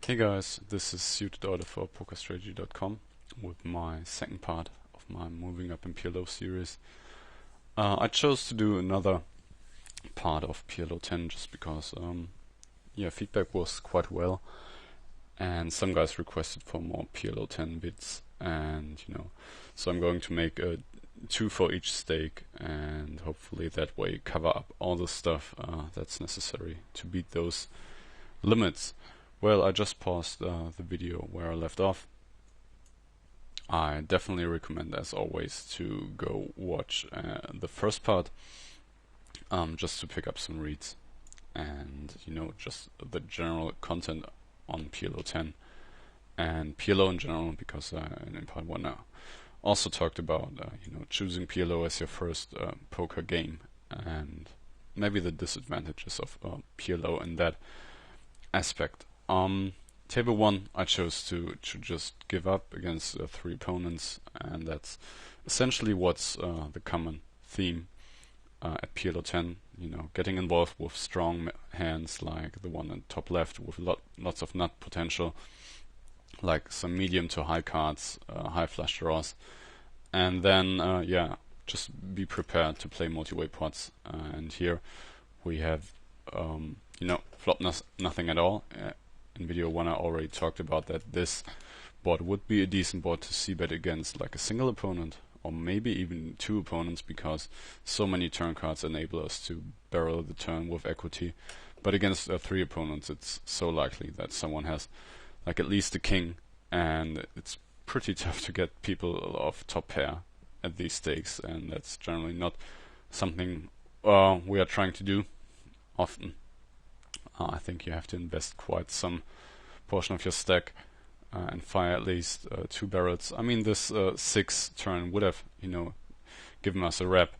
Hey guys, this is suitedeule for pokerstrategy.com with my second part of my moving up in PLO series. I chose to do another part of PLO 10 just because feedback was quite well, and some guys requested for more PLO 10 bits, and so I'm going to make two for each stake, and hopefully that way cover up all the stuff that's necessary to beat those limits. Well, I just paused the video where I left off. I definitely recommend, as always, to go watch the first part, just to pick up some reads and just the general content on PLO 10 and PLO in general, because in part 1 I also talked about choosing PLO as your first poker game and maybe the disadvantages of PLO in that aspect. Table 1 I chose to just give up against 3 opponents, and that's essentially what's the common theme at PLO 10, getting involved with strong hands like the one in top left with lots of nut potential, like some medium to high cards, high flush draws, and then just be prepared to play multi-way pots. And here we have flop nothing at all. In video 1 I already talked about that this board would be a decent board to c-bet against like a single opponent or maybe even 2 opponents, because so many turn cards enable us to barrel the turn with equity. But against 3 opponents it's so likely that someone has like at least a king, and it's pretty tough to get people of top pair at these stakes, and that's generally not something we are trying to do often. I think you have to invest quite some portion of your stack and fire at least 2 barrels. I mean, this 6 turn would have, given us a rep,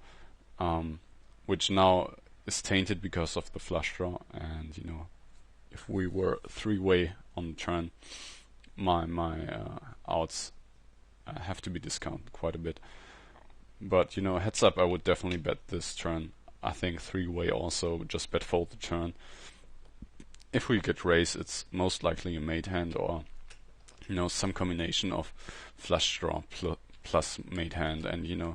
which now is tainted because of the flush draw. And if we were 3-way on the turn, my outs have to be discounted quite a bit. But heads up, I would definitely bet this turn. I think 3-way also, just bet fold the turn. If we get raise, it's most likely a mate hand, or some combination of flush draw plus mate hand. And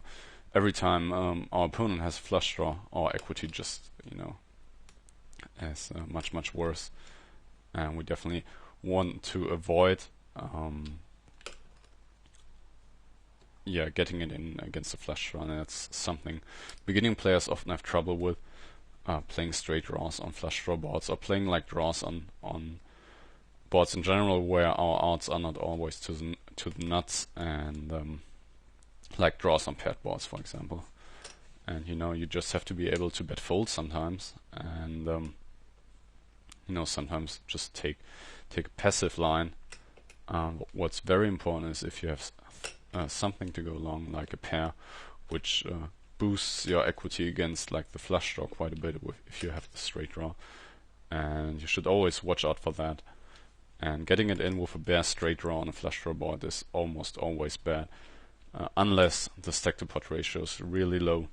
every time our opponent has flush draw, our equity just is much worse, and we definitely want to avoid getting it in against the flush draw. And that's something beginning players often have trouble with. Playing straight draws on flush draw boards, or playing like draws on boards in general where our outs are not always to the nuts, and like draws on paired boards, for example. And you just have to be able to bet fold sometimes, and sometimes just take a passive line. What's very important is if you have something to go along, like a pair, which boosts your equity against like the flush draw quite a bit if you have the straight draw, and you should always watch out for that. And getting it in with a bare straight draw on a flush draw board is almost always bad, unless the stack to pot ratio is really low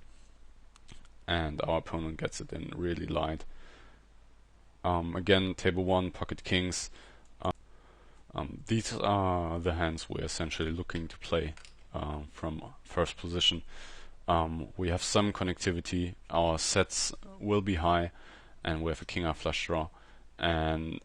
and our opponent gets it in really light. Again, table 1, pocket kings. These are the hands we're essentially looking to play from first position. We have some connectivity, our sets will be high, and we have a king-eye flush draw. And